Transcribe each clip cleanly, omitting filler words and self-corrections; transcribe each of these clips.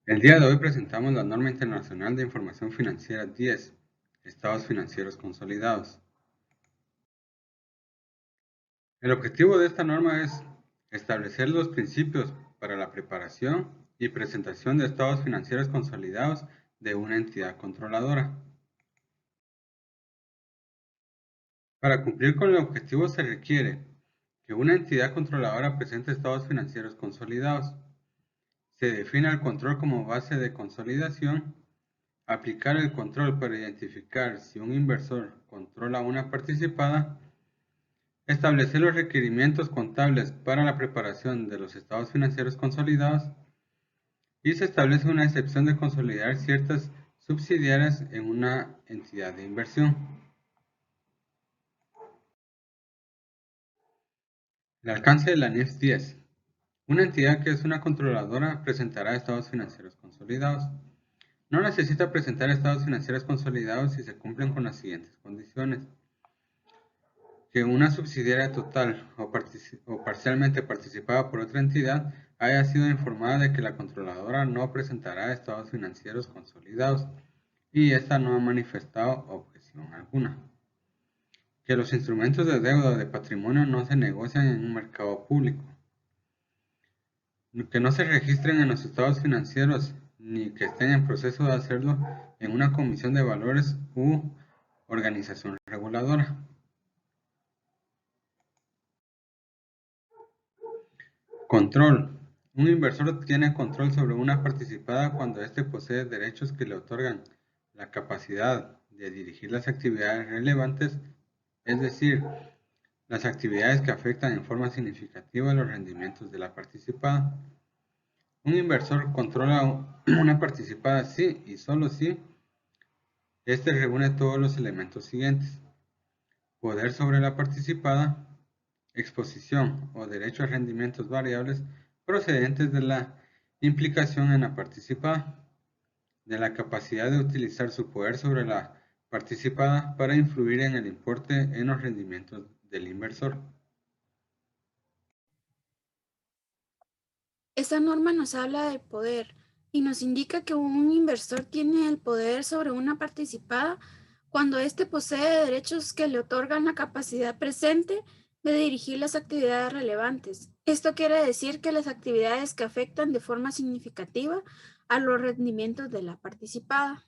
El día de hoy presentamos la Norma Internacional de Información Financiera 10, Estados Financieros Consolidados. El objetivo de esta norma es establecer los principios para la preparación y presentación de estados financieros consolidados de una entidad controladora. Para cumplir con el objetivo se requiere que una entidad controladora presente estados financieros consolidados. Se define el control como base de consolidación. Aplicar el control para identificar si un inversor controla una participada. Establecer los requerimientos contables para la preparación de los estados financieros consolidados. Y se establece una excepción de consolidar ciertas subsidiarias en una entidad de inversión. El alcance de la NIF 10. Una entidad que es una controladora presentará estados financieros consolidados. No necesita presentar estados financieros consolidados si se cumplen con las siguientes condiciones: que una subsidiaria total o parcialmente participada por otra entidad haya sido informada de que la controladora no presentará estados financieros consolidados y ésta no ha manifestado objeción alguna. Que los instrumentos de deuda o de patrimonio no se negocian en un mercado público. Que no se registren en los estados financieros ni que estén en proceso de hacerlo en una comisión de valores u organización reguladora. Control. Un inversor tiene control sobre una participada cuando éste posee derechos que le otorgan la capacidad de dirigir las actividades relevantes, es decir, las actividades que afectan en forma significativa los rendimientos de la participada. Un inversor controla una participada si y solo si éste reúne todos los elementos siguientes: poder sobre la participada, exposición o derecho a rendimientos variables procedentes de la implicación en la participada, de la capacidad de utilizar su poder sobre la participada para influir en el importe en los rendimientos del inversor. Esta norma nos habla del poder y nos indica que un inversor tiene el poder sobre una participada cuando éste posee derechos que le otorgan la capacidad presente de dirigir las actividades relevantes. Esto quiere decir que las actividades que afectan de forma significativa a los rendimientos de la participada.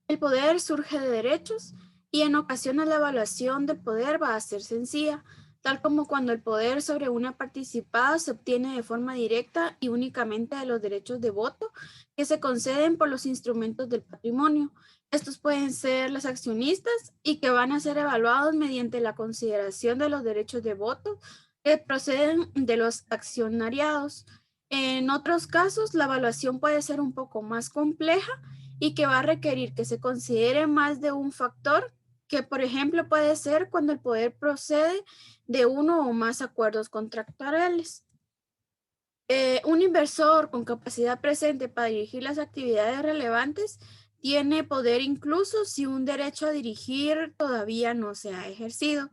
El poder surge de derechos y en ocasiones la evaluación del poder va a ser sencilla, tal como cuando el poder sobre una participada se obtiene de forma directa y únicamente de los derechos de voto que se conceden por los instrumentos del patrimonio. Estos pueden ser los accionistas y que van a ser evaluados mediante la consideración de los derechos de voto que proceden de los accionariados. En otros casos, la evaluación puede ser un poco más compleja y que va a requerir que se considere más de un factor, que por ejemplo puede ser cuando el poder procede de uno o más acuerdos contractuales. Un inversor con capacidad presente para dirigir las actividades relevantes tiene poder incluso si un derecho a dirigir todavía no se ha ejercido.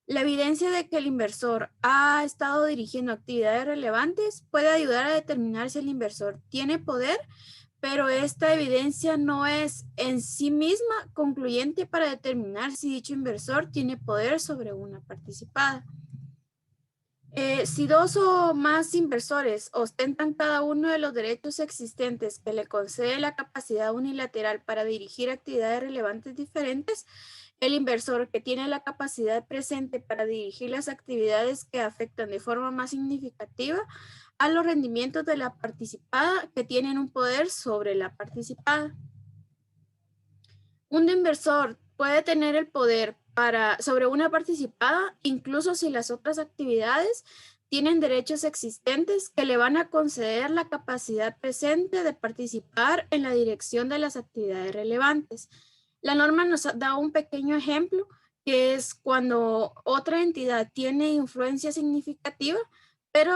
La evidencia de que el inversor ha estado dirigiendo actividades relevantes puede ayudar a determinar si el inversor tiene poder, pero esta evidencia no es en sí misma concluyente para determinar si dicho inversor tiene poder sobre una participada. Si dos o más inversores ostentan cada uno de los derechos existentes que le concede la capacidad unilateral para dirigir actividades relevantes diferentes, el inversor que tiene la capacidad presente para dirigir las actividades que afectan de forma más significativa a los rendimientos de la participada que tienen un poder sobre la participada. Un inversor puede tener el poder sobre una participada, incluso si las otras actividades tienen derechos existentes que le van a conceder la capacidad presente de participar en la dirección de las actividades relevantes. La norma nos da un pequeño ejemplo, que es cuando otra entidad tiene influencia significativa, pero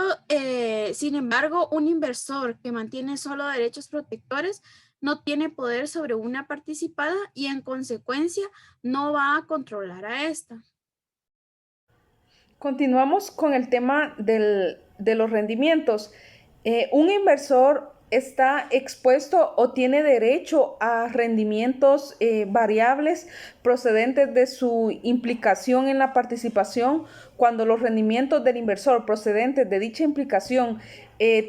sin embargo, un inversor que mantiene solo derechos protectores no tiene poder sobre una participada y en consecuencia no va a controlar a esta. Continuamos con el tema de los rendimientos. Un inversor está expuesto o tiene derecho a rendimientos variables procedentes de su implicación en la participación, cuando los rendimientos del inversor procedentes de dicha implicación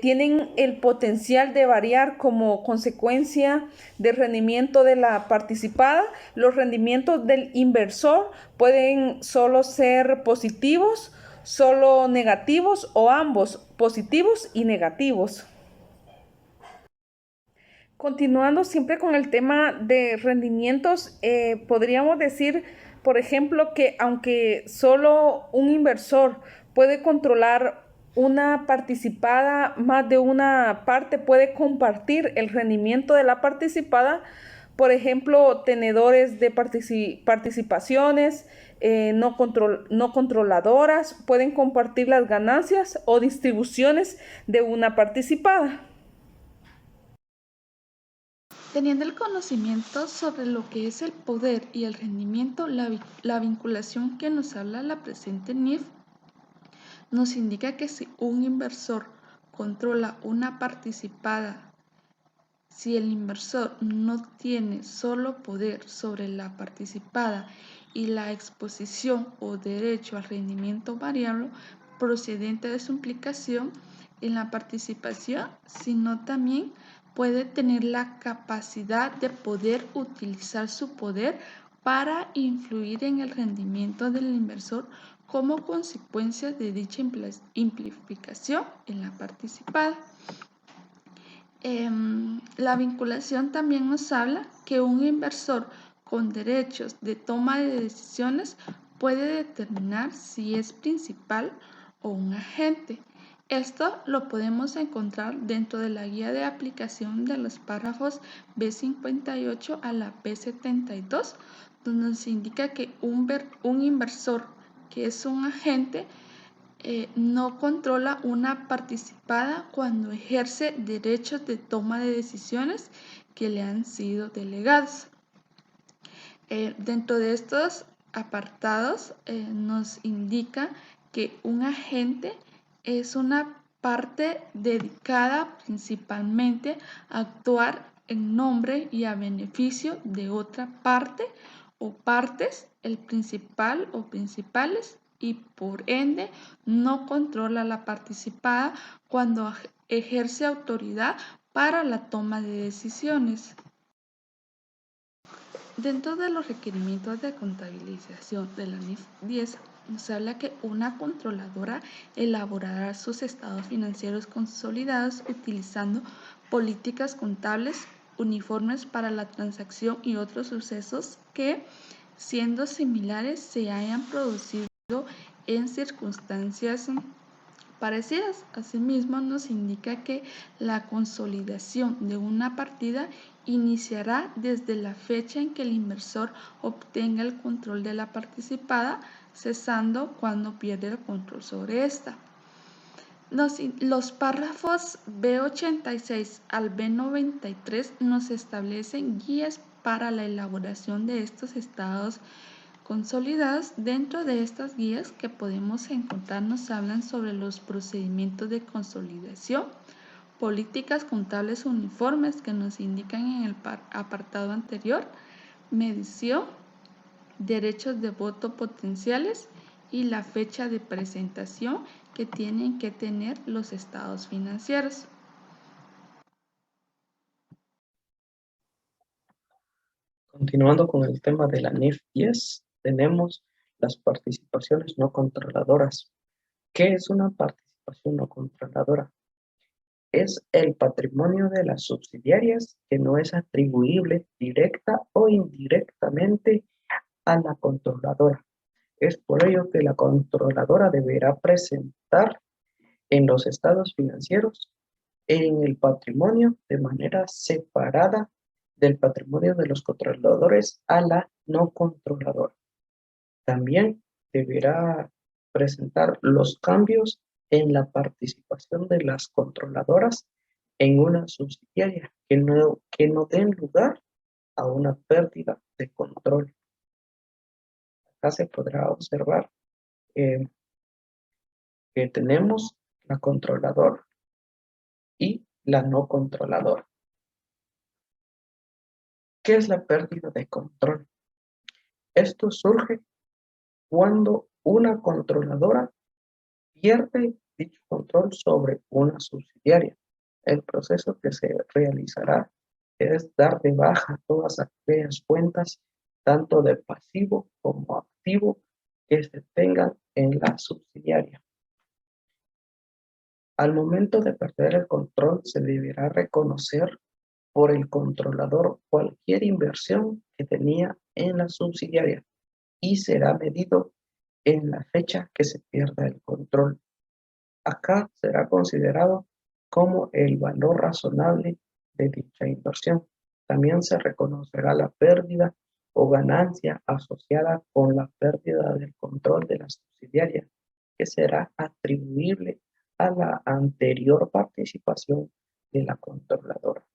tienen el potencial de variar como consecuencia del rendimiento de la participada. Los rendimientos del inversor pueden solo ser positivos, solo negativos o ambos, positivos y negativos. Continuando siempre con el tema de rendimientos, podríamos decir, por ejemplo, que aunque solo un inversor puede controlar una participada, más de una parte puede compartir el rendimiento de la participada. Por ejemplo, tenedores de participaciones no controladoras pueden compartir las ganancias o distribuciones de una participada. Teniendo el conocimiento sobre lo que es el poder y el rendimiento, la vinculación que nos habla la presente NIF nos indica que si un inversor controla una participada, si el inversor no tiene solo poder sobre la participada y la exposición o derecho al rendimiento variable procedente de su implicación en la participación, sino también puede tener la capacidad de poder utilizar su poder para influir en el rendimiento del inversor como consecuencia de dicha implicación en la participada. La vinculación también nos habla que un inversor con derechos de toma de decisiones puede determinar si es principal o un agente. Esto lo podemos encontrar dentro de la guía de aplicación de los párrafos B58 a la B72, donde nos indica que un inversor que es un agente no controla una participada cuando ejerce derechos de toma de decisiones que le han sido delegados. Dentro de estos apartados nos indica que un agente es una parte dedicada principalmente a actuar en nombre y a beneficio de otra parte o partes, el principal o principales, y por ende no controla la participada cuando ejerce autoridad para la toma de decisiones. Dentro de los requerimientos de contabilización de la NIF 10, nos habla que una controladora elaborará sus estados financieros consolidados utilizando políticas contables uniformes para la transacción y otros sucesos que, siendo similares, se hayan producido en circunstancias parecidas. Asimismo, nos indica que la consolidación de una partida iniciará desde la fecha en que el inversor obtenga el control de la participada, cesando cuando pierde el control sobre esta. Los párrafos B86 al B93 nos establecen guías para la elaboración de estos estados consolidados. Dentro de estas guías que podemos encontrar nos hablan sobre los procedimientos de consolidación, políticas contables uniformes que nos indican en el apartado anterior, medición, derechos de voto potenciales y la fecha de presentación que tienen que tener los estados financieros. Continuando con el tema de la NIF 10, tenemos las participaciones no controladoras. ¿Qué es una participación no controladora? Es el patrimonio de las subsidiarias que no es atribuible directa o indirectamente a la controladora. Es por ello que la controladora deberá presentar en los estados financieros en el patrimonio de manera separada del patrimonio de los controladores a la no controladora. También deberá presentar los cambios en la participación de las controladoras en una subsidiaria que no den lugar a una pérdida de control. Acá se podrá observar que tenemos la controladora y la no controladora. ¿Qué es la pérdida de control? Esto surge cuando una controladora pierde dicho control sobre una subsidiaria. El proceso que se realizará es dar de baja todas aquellas cuentas, tanto de pasivo como activo, que se tengan en la subsidiaria. Al momento de perder el control, se deberá reconocer por el controlador cualquier inversión que tenía en la subsidiaria y será medido en la fecha que se pierda el control. Acá será considerado como el valor razonable de dicha inversión. También se reconocerá la pérdida o ganancia asociada con la pérdida del control de la subsidiaria, que será atribuible a la anterior participación de la controladora.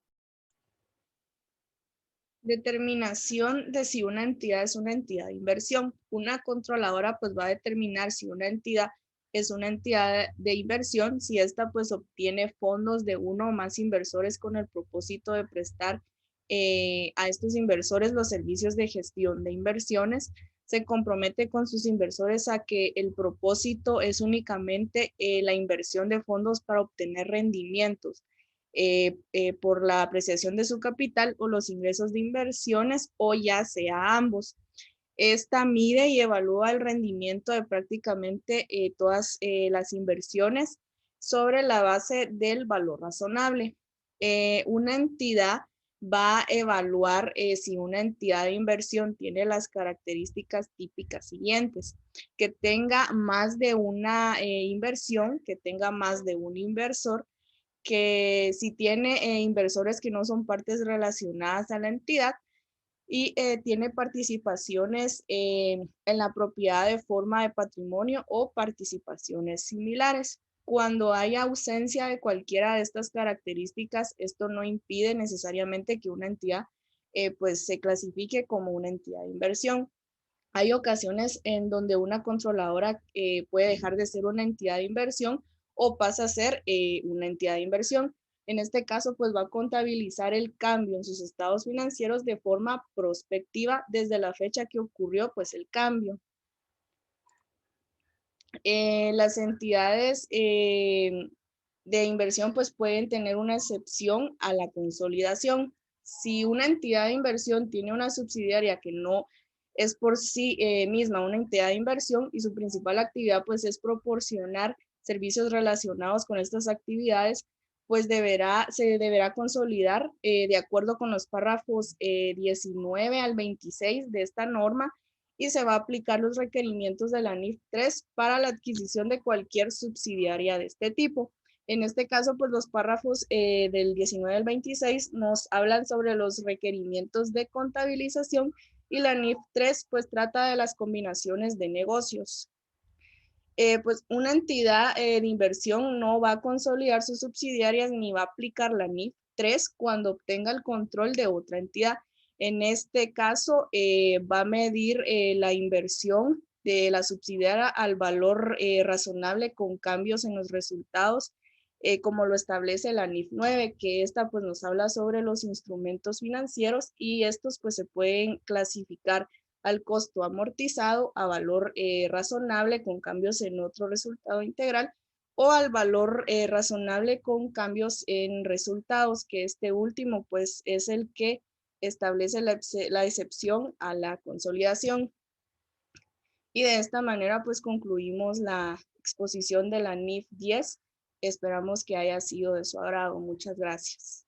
Determinación de si una entidad es una entidad de inversión. Una controladora pues va a determinar si una entidad es una entidad de inversión, si ésta pues obtiene fondos de uno o más inversores con el propósito de prestar a estos inversores los servicios de gestión de inversiones, se compromete con sus inversores a que el propósito es únicamente la inversión de fondos para obtener rendimientos por la apreciación de su capital o los ingresos de inversiones o ya sea ambos. Esta mide y evalúa el rendimiento de prácticamente todas las inversiones sobre la base del valor razonable. Una entidad va a evaluar si una entidad de inversión tiene las características típicas siguientes: que tenga más de una inversión, que tenga más de un inversor, que si tiene inversores que no son partes relacionadas a la entidad y tiene participaciones en la propiedad de forma de patrimonio o participaciones similares. Cuando hay ausencia de cualquiera de estas características, esto no impide necesariamente que una entidad pues se clasifique como una entidad de inversión. Hay ocasiones en donde una controladora puede dejar de ser una entidad de inversión o pasa a ser una entidad de inversión. En este caso, pues va a contabilizar el cambio en sus estados financieros de forma prospectiva desde la fecha que ocurrió pues el cambio. Las entidades de inversión pues pueden tener una excepción a la consolidación. Si una entidad de inversión tiene una subsidiaria que no es por sí misma una entidad de inversión y su principal actividad pues es proporcionar servicios relacionados con estas actividades, pues se deberá consolidar de acuerdo con los párrafos 19 al 26 de esta norma, y se va a aplicar los requerimientos de la NIF 3 para la adquisición de cualquier subsidiaria de este tipo. En este caso, pues los párrafos del 19 al 26 nos hablan sobre los requerimientos de contabilización y la NIF 3 pues trata de las combinaciones de negocios. Pues una entidad de inversión no va a consolidar sus subsidiarias ni va a aplicar la NIF 3 cuando obtenga el control de otra entidad. En este caso, va a medir la inversión de la subsidiaria al valor razonable con cambios en los resultados, como lo establece la NIF 9, que esta pues nos habla sobre los instrumentos financieros y estos pues se pueden clasificar al costo amortizado, a valor razonable con cambios en otro resultado integral, o al valor razonable con cambios en resultados, que este último pues es el que establece la excepción a la consolidación. Y de esta manera pues concluimos la exposición de la NIF 10. Esperamos que haya sido de su agrado. Muchas gracias.